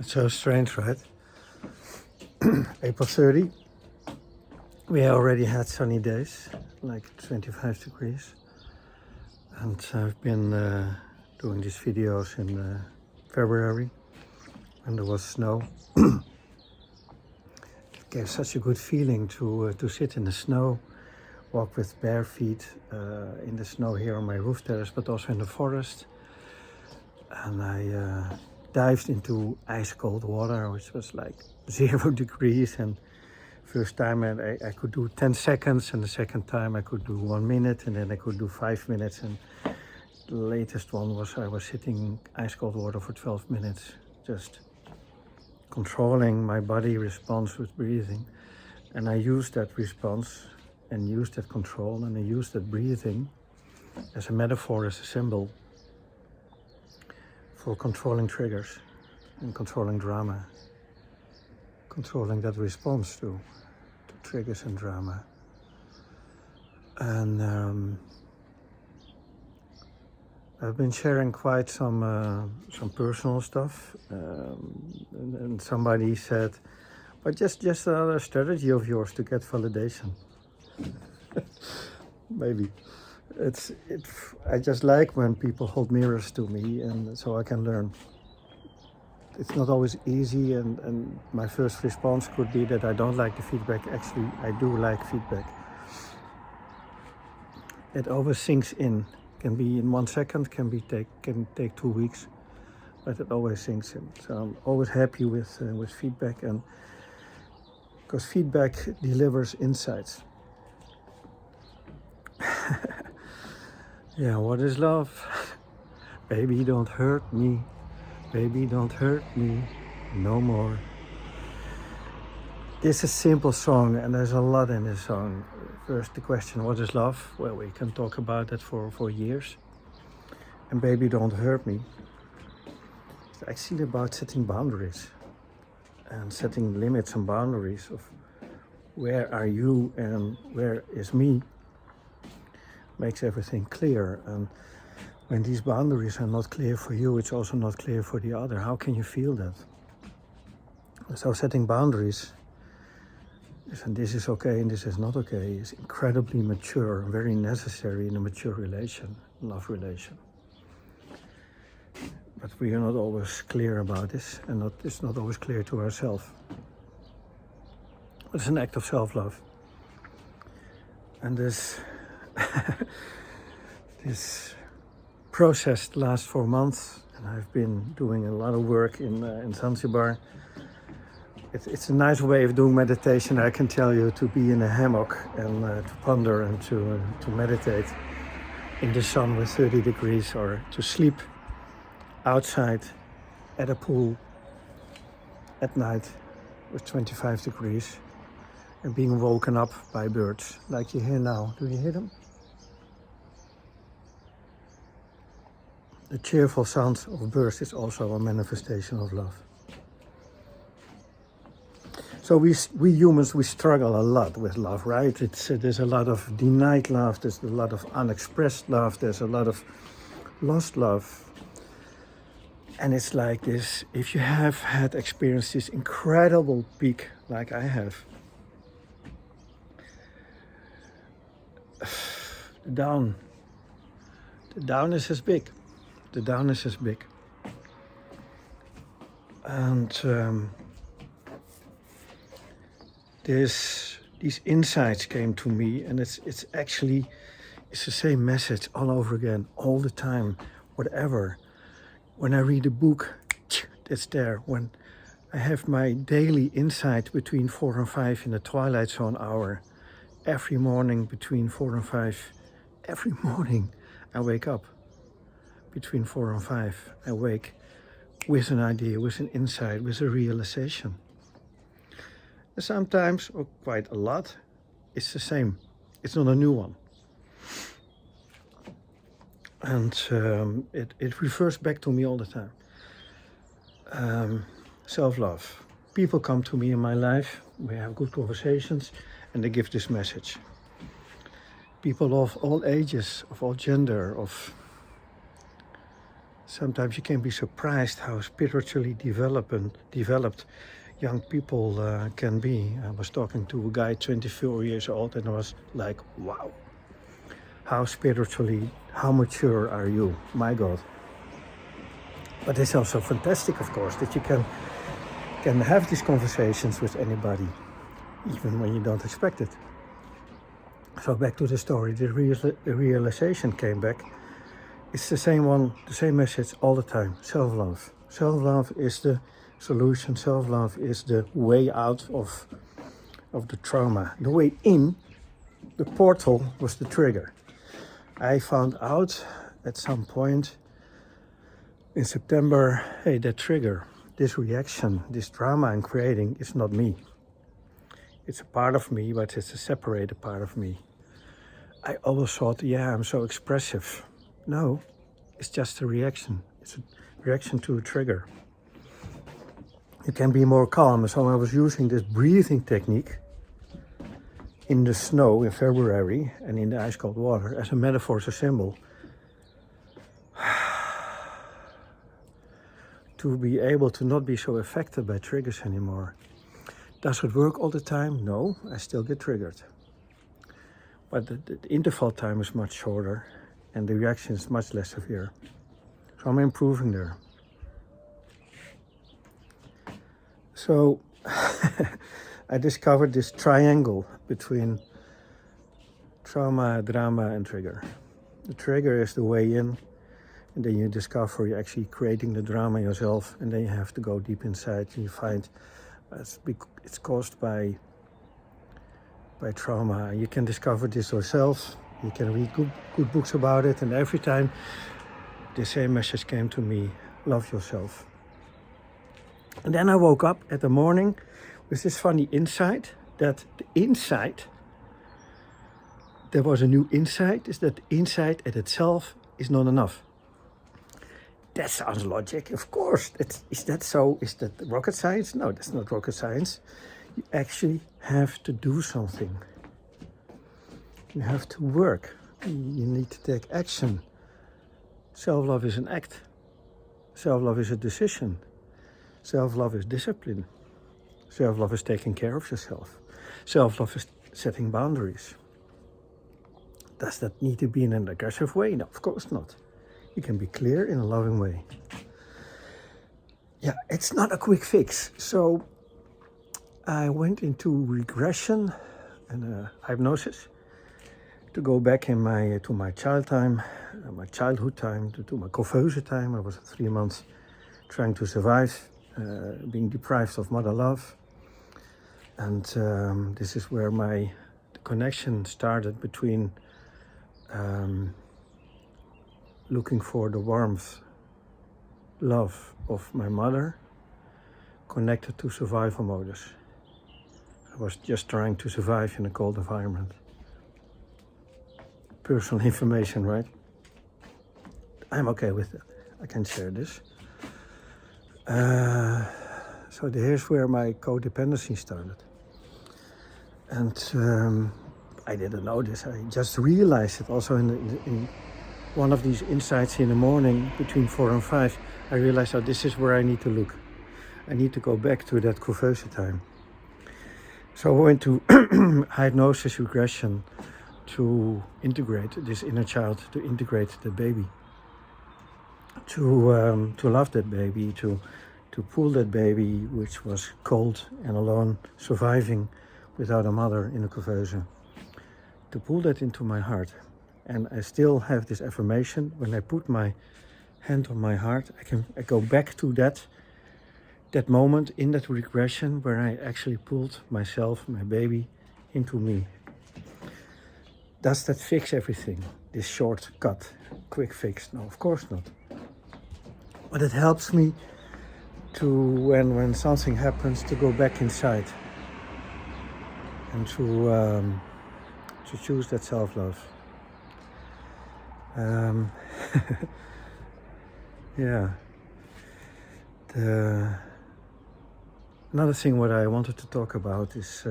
It's so strange, right? April 30, we already had sunny days, like 25 degrees. And I've been doing these videos in February when there was snow. It gave such a good feeling to sit in the snow, walk with bare feet in the snow here on my roof terrace, but also in the forest. And I dived into ice cold water, which was like 0 degrees. And first time I could do 10 seconds, and the second time I could do 1 minute, and then I could do 5 minutes. And the latest one was I was sitting in ice cold water for 12 minutes, just controlling my body response with breathing. And I used that response and used that control, and I used that breathing as a metaphor, as a symbol for controlling triggers and controlling drama, controlling that response to triggers and drama. And I've been sharing quite some personal stuff, and somebody said, but just another strategy of yours to get validation. Maybe. I just like when people hold mirrors to me, and so I can learn. It's not always easy, and my first response could be that I don't like the feedback. Actually, I do like feedback. It always sinks in. Can be in 1 second, can take 2 weeks, but it always sinks in. So I'm always happy with feedback, and because feedback delivers insights. Yeah, what is love? Baby, don't hurt me. Baby, don't hurt me no more. This is a simple song, and there's a lot in this song. First, the question, what is love? Well, we can talk about that for years. And baby, don't hurt me. It's actually about setting boundaries and setting limits and boundaries of where are you and where is me. Makes everything clear. And when these boundaries are not clear for you, it's also not clear for the other. How can you feel that? So setting boundaries, and this is okay and this is not okay, is incredibly mature, very necessary in a mature relation, love relation. But we are not always clear about this, and it's not always clear to ourselves. It's an act of self-love. And this process lasts 4 months, and I've been doing a lot of work in Zanzibar. It's a nice way of doing meditation, I can tell you, to be in a hammock and to ponder and to meditate in the sun with 30 degrees, or to sleep outside at a pool at night with 25 degrees and being woken up by birds like you hear now. Do you hear them? The cheerful sound of birds is also a manifestation of love. So we humans, we struggle a lot with love, right? There's a lot of denied love, there's a lot of unexpressed love, there's a lot of lost love. And it's like this, if you have had experienced this incredible peak like I have, the down is as big. The down is as big. And these insights came to me, and it's the same message all over again, all the time, whatever. When I read a book, it's there. When I have my daily insight between 4 and 5 in the twilight zone hour, every morning between 4 and 5, every morning I wake up. Between 4 and 5, I wake with an idea, with an insight, with a realization. And sometimes, or quite a lot, it's the same. It's not a new one. And it refers back to me all the time. Self-love. People come to me in my life, we have good conversations, and they give this message. People of all ages, of all gender, of sometimes you can be surprised how spiritually developed young people can be. I was talking to a guy 24 years old and I was like, wow, how spiritually, how mature are you? My God. But it's also fantastic, of course, that you can have these conversations with anybody, even when you don't expect it. So back to the story, the realization came back. It's the same one, the same message all the time. Self-love. Self-love is the solution. Self-love is the way out of the trauma. The way in, the portal, was the trigger. I found out at some point in September, hey, that trigger, this reaction, this drama I'm creating is not me. It's a part of me, but it's a separated part of me. I always thought, yeah, I'm so expressive. No, it's just a reaction. It's a reaction to a trigger. You can be more calm. So I was using this breathing technique in the snow in February and in the ice cold water as a metaphor, as a symbol. To be able to not be so affected by triggers anymore. Does it work all the time? No, I still get triggered. But the interval time is much shorter and the reaction is much less severe. So I'm improving there. So I discovered this triangle between trauma, drama and trigger. The trigger is the way in, and then you discover you're actually creating the drama yourself, and then you have to go deep inside and you find it's caused by trauma. You can discover this yourself. You can read good books about it, and every time the same message came to me: love yourself. And then I woke up at the morning with this funny insight that the insight, there was a new insight, is that the insight at itself is not enough. That sounds logic, of course. Is that so? Is that rocket science? No, that's not rocket science. You actually have to do something. You have to work. You need to take action. Self-love is an act. Self-love is a decision. Self-love is discipline. Self-love is taking care of yourself. Self-love is setting boundaries. Does that need to be in an aggressive way? No, of course not. You can be clear in a loving way. Yeah, it's not a quick fix. So I went into regression and hypnosis to go back to my childhood time, to my couveuse time. I was 3 months trying to survive, being deprived of mother love. And this is where the connection started between looking for the warmth, love of my mother, connected to survival modus. I was just trying to survive in a cold environment. Personal information, right? I'm okay with that. I can share this. So here's where my codependency started. And I didn't know this. I just realized it also in one of these insights in the morning between 4 and 5. I realized, this is where I need to look. I need to go back to that couveuse time. So I went to hypnosis regression to integrate this inner child, to integrate the baby, to love that baby, to pull that baby, which was cold and alone, surviving without a mother in a couveuse, to pull that into my heart. And I still have this affirmation: when I put my hand on my heart, I go back to that moment in that regression where I actually pulled myself, my baby, into me. Does that fix everything? This shortcut, quick fix? No, of course not. But it helps me to, when something happens, to go back inside and to choose that self-love. Yeah. Another thing what I wanted to talk about is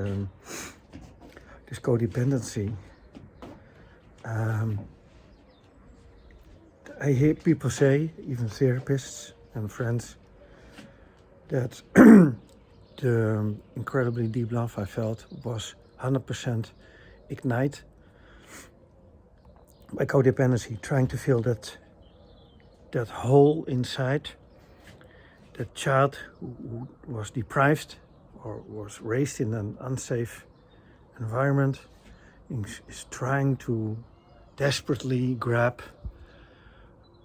this codependency. I hear people say, even therapists and friends, that the incredibly deep love I felt was 100% ignite by codependency, trying to fill that hole inside, that child who was deprived or was raised in an unsafe environment is trying to desperately grab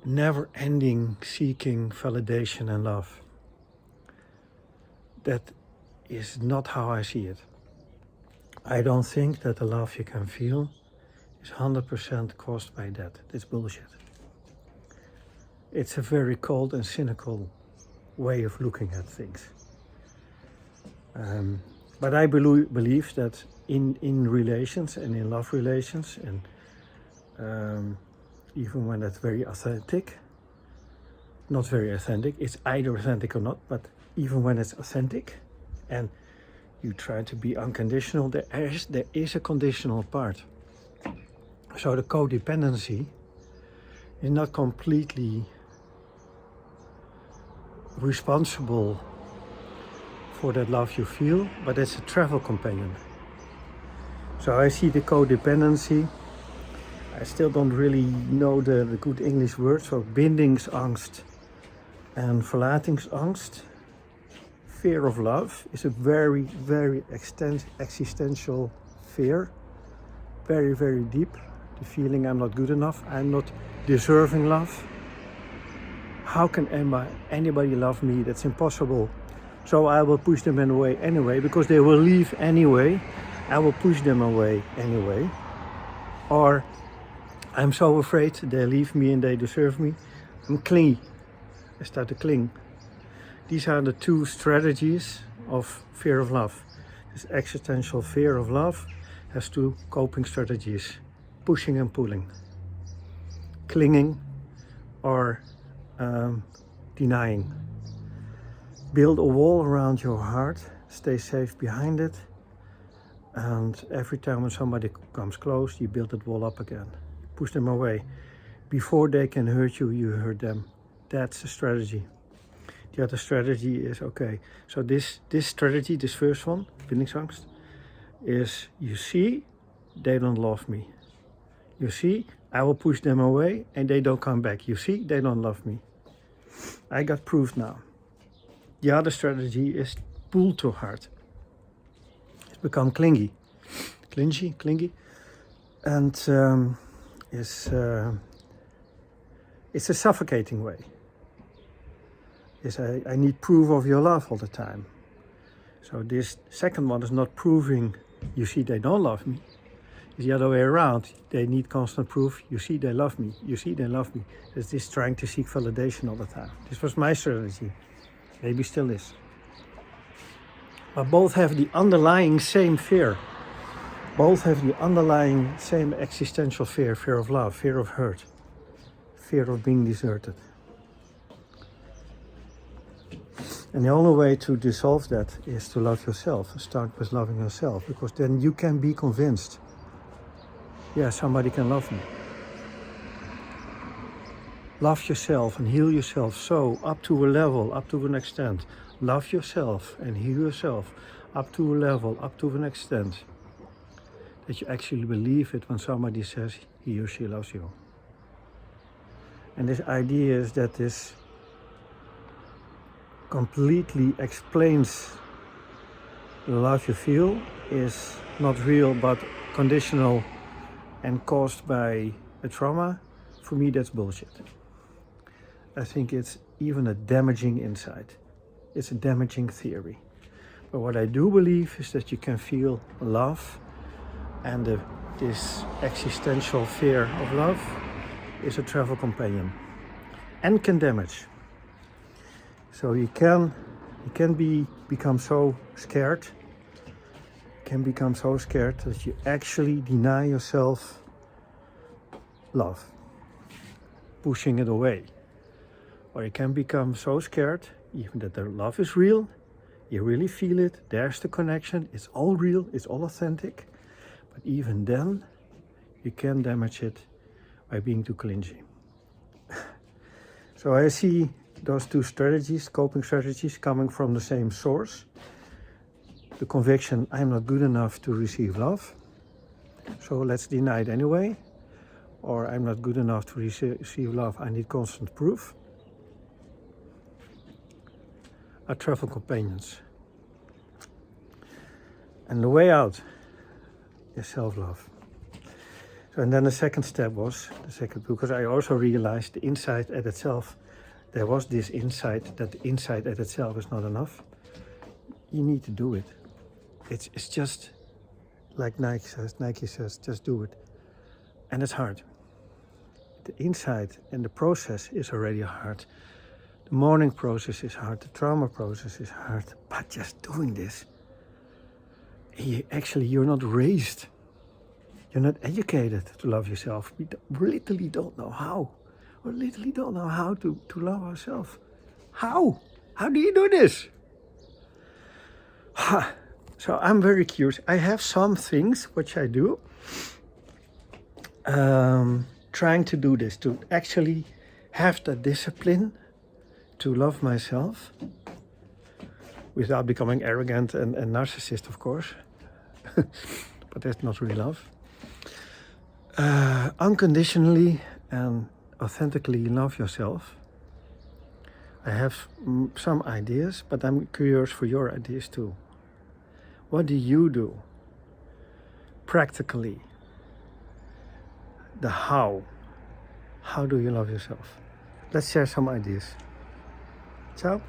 never-ending seeking validation and love. That is not how I see it. I don't think that the love you can feel is 100% caused by that. It's bullshit. It's a very cold and cynical way of looking at things. But I believe that in relations and in love relations, and even when that's very authentic, not very authentic, it's either authentic or not, but even when it's authentic and you try to be unconditional, there is a conditional part. So the codependency is not completely responsible for that love you feel, but it's a travel companion. So I see the codependency, I still don't really know the good English word, so bindingsangst and verlatingsangst. Fear of love is a very, very existential fear, very, very deep. The feeling I'm not good enough, I'm not deserving love. How can anybody love me? That's impossible. So I will push them away anyway, because they will leave anyway. I will push them away anyway. Or I'm so afraid they leave me and they deserve me. I'm clingy. I start to cling. These are the two strategies of fear of love. This existential fear of love has two coping strategies: pushing and pulling, clinging or denying. Build a wall around your heart, stay safe behind it, and every time when somebody comes close, you build that wall up again. Push them away. Before they can hurt you, you hurt them. That's the strategy. The other strategy is, okay, so this strategy, this first one, bindingsangst, is, you see, they don't love me. You see, I will push them away and they don't come back. You see, they don't love me. I got proof now. The other strategy is pull too hard. It's become clingy, and it's a suffocating way. Is I need proof of your love all the time. So this second one is not proving, you see, they don't love me. It's the other way around. They need constant proof. You see, they love me. You see, they love me. It's this trying to seek validation all the time. This was my strategy. Maybe still is. But both have the underlying same fear. Both have the underlying same existential fear. Fear of love, fear of hurt, fear of being deserted. And the only way to dissolve that is to love yourself. Start with loving yourself, because then you can be convinced, yeah, somebody can love me. Love yourself and heal yourself so up to a level, up to an extent. Love yourself and heal yourself up to a level, up to an extent, that you actually believe it when somebody says he or she loves you. And this idea is that this completely explains the love you feel is not real but conditional and caused by a trauma. For me, that's bullshit. I think it's even a damaging insight. It's a damaging theory. But what I do believe is that you can feel love, and this existential fear of love is a travel companion and can damage. So you can become so scared, that you actually deny yourself love, pushing it away. Or you can become so scared, even that the love is real, you really feel it, there's the connection, it's all real, it's all authentic. But even then, you can damage it by being too clingy. So I see those two strategies, coping strategies, coming from the same source. The conviction, I'm not good enough to receive love, so let's deny it anyway. Or I'm not good enough to receive love, I need constant proof. Are travel companions. And the way out is self-love. So, and then the second step was, because I also realized the insight at itself, there was this insight that the insight at itself is not enough. You need to do it. It's just like Nike says, just do it. And it's hard. The insight and the process is already hard. The mourning process is hard, the trauma process is hard, but just doing this, you're not raised, you're not educated to love yourself. We literally don't know how. We literally don't know how to love ourselves. How? How do you do this? So I'm very curious. I have some things which I do, trying to do this, to actually have the discipline to love myself without becoming arrogant and narcissist, of course. But that's not really love. Unconditionally and authentically love yourself. I have some ideas, but I'm curious for your ideas too. What do you do practically? The how. How do you love yourself? Let's share some ideas. Ciao.